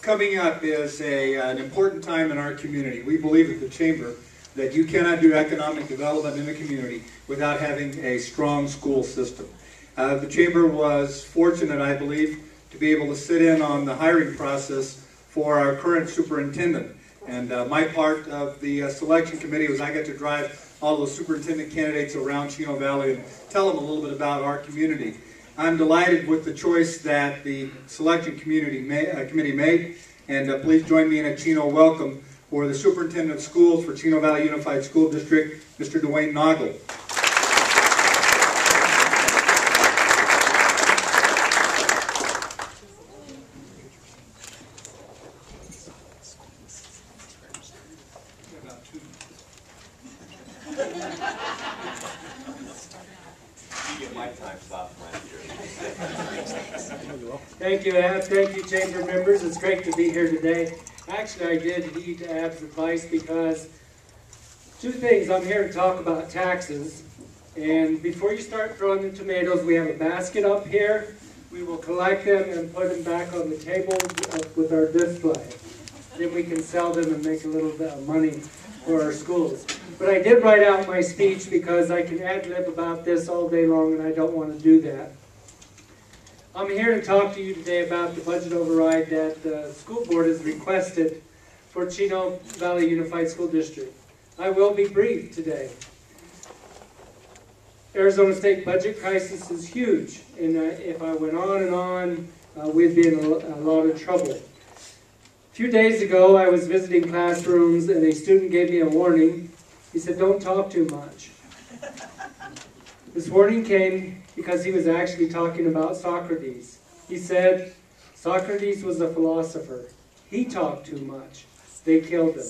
coming up is an important time in our community. We believe at the Chamber that you cannot do economic development in a community without having a strong school system. The Chamber was fortunate, I believe, to be able to sit in on the hiring process for our current superintendent. And my part of the selection committee was I got to drive all those superintendent candidates around Chino Valley and tell them a little bit about our community. I'm delighted with the choice that the selection committee made, and please join me in a Chino welcome for the Superintendent of Schools for Chino Valley Unified School District, Mr. Dwayne Noggle. Thank you, Ab. Thank you, Chamber members. It's great to be here today. Actually, I did heed Ab's advice because two things. I'm here to talk about taxes. And before you start throwing the tomatoes, we have a basket up here. We will collect them and put them back on the table with our display. Then we can sell them and make a little bit of money for our schools. But I did write out my speech because I can ad-lib about this all day long, and I don't want to do that. I'm here to talk to you today about the budget override that the school board has requested for Chino Valley Unified School District. I will be brief today. Arizona State budget crisis is huge, and if I went on and on, we'd be in a lot of trouble. A few days ago, I was visiting classrooms, and a student gave me a warning. He said, "Don't talk too much." This warning came because he was actually talking about Socrates. He said, Socrates was a philosopher. He talked too much. They killed him.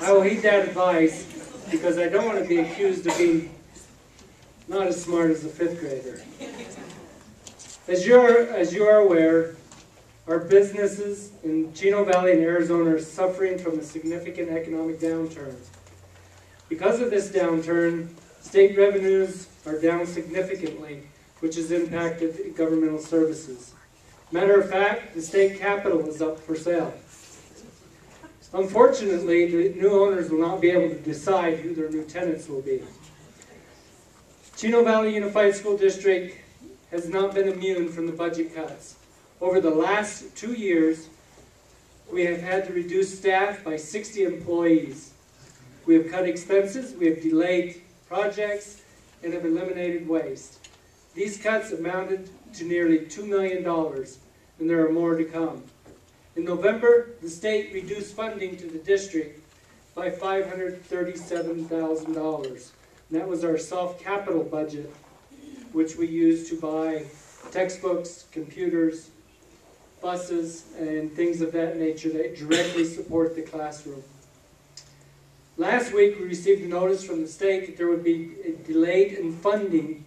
I will heed that advice because I don't want to be accused of being not as smart as a fifth grader. As you are aware, our businesses in Chino Valley and Arizona are suffering from a significant economic downturn. Because of this downturn, state revenues are down significantly, which has impacted governmental services. Matter of fact, the state capitol is up for sale. Unfortunately, the new owners will not be able to decide who their new tenants will be. Chino Valley Unified School District has not been immune from the budget cuts. Over the last 2 years, we have had to reduce staff by 60 employees. We have cut expenses, we have delayed projects, and have eliminated waste. These cuts amounted to nearly $2 million, and there are more to come. In November, the state reduced funding to the district by $537,000. And that was our soft capital budget, which we used to buy textbooks, computers, buses, and things of that nature that directly support the classroom. Last week, we received a notice from the state that there would be a delayed in funding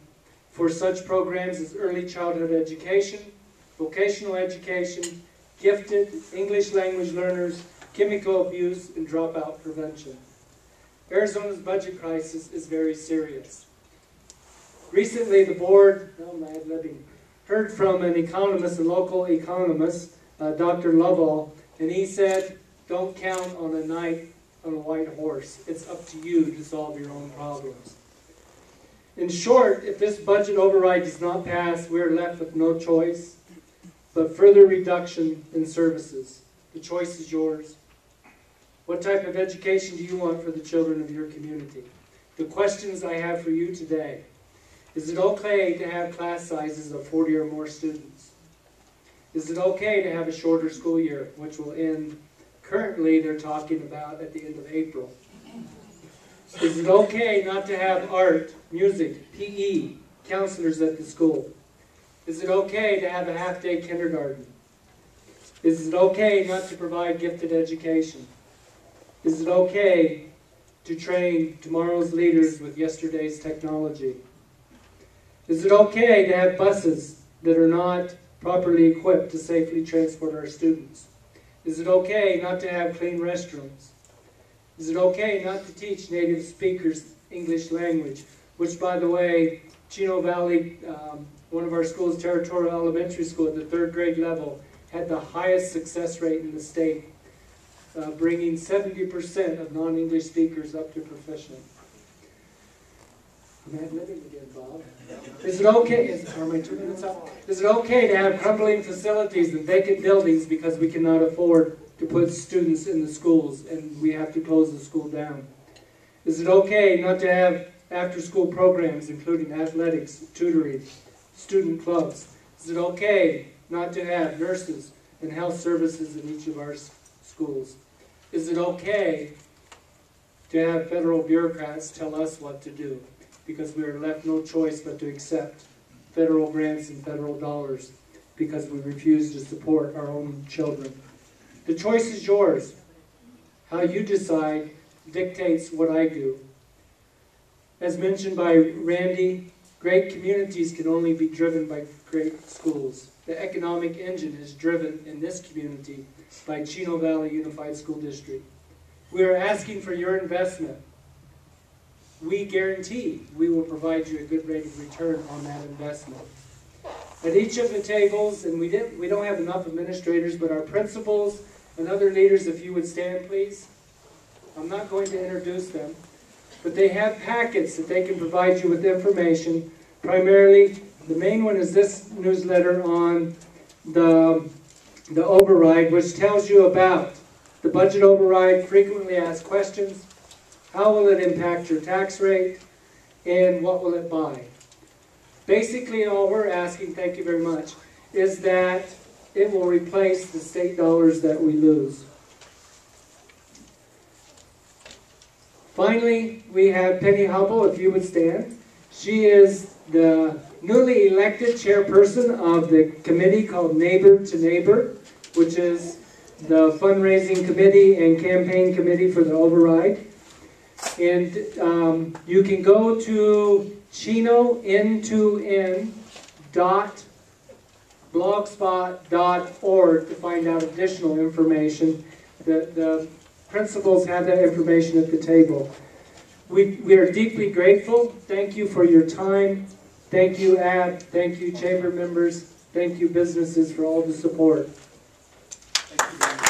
for such programs as early childhood education, vocational education, gifted English language learners, chemical abuse, and dropout prevention. Arizona's budget crisis is very serious. Recently, the board heard from an economist, a local economist, Dr. Lovell, and he said, "Don't count on a knight on a white horse. It's up to you to solve your own problems." In short, if this budget override does not pass, we are left with no choice but further reduction in services. The choice is yours. What type of education do you want for the children of your community? The questions I have for you today. Is it okay to have class sizes of 40 or more students? Is it okay to have a shorter school year, which will end, currently they're talking about at the end of April? Is it okay not to have art, music, PE, counselors at the school? Is it okay to have a half-day kindergarten? Is it okay not to provide gifted education? Is it okay to train tomorrow's leaders with yesterday's technology? Is it okay to have buses that are not properly equipped to safely transport our students? Is it okay not to have clean restrooms? Is it okay not to teach native speakers English language, which, by the way, Chino Valley, one of our schools, Territorial Elementary School, at the 3rd grade level, had the highest success rate in the state, bringing 70% of non-English speakers up to proficient. I'm admitting again, Bob. Is it okay? Are my 2 minutes up? Is it okay to have crumbling facilities and vacant buildings because we cannot afford to put students in the schools and we have to close the school down? Is it okay not to have after-school programs including athletics, tutoring, student clubs? Is it okay not to have nurses and health services in each of our schools? Is it okay to have federal bureaucrats tell us what to do? Because we are left no choice but to accept federal grants and federal dollars because we refuse to support our own children. The choice is yours. How you decide dictates what I do. As mentioned by Randy, great communities can only be driven by great schools. The economic engine is driven in this community by Chino Valley Unified School District. We are asking for your investment. We guarantee we will provide you a good rate of return on that investment. At each of the tables, and we don't have enough administrators, but our principals and other leaders, if you would stand please. I'm not going to introduce them, but they have packets that they can provide you with information. Primarily, the main one is this newsletter on the override, which tells you about the budget override, frequently asked questions, how will it impact your tax rate, and what will it buy. Basically, all we're asking, thank you very much, is that it will replace the state dollars that we lose. Finally, we have Penny Hubble, if you would stand. She is the newly elected chairperson of the committee called Neighbor to Neighbor, which is the fundraising committee and campaign committee for the override. And you can go to chinoN2N.blogspot.org to find out additional information. The principals have that information at the table. We are deeply grateful. Thank you for your time. Thank you, AB. Thank you, chamber members. Thank you, businesses, for all the support. Thank you very much.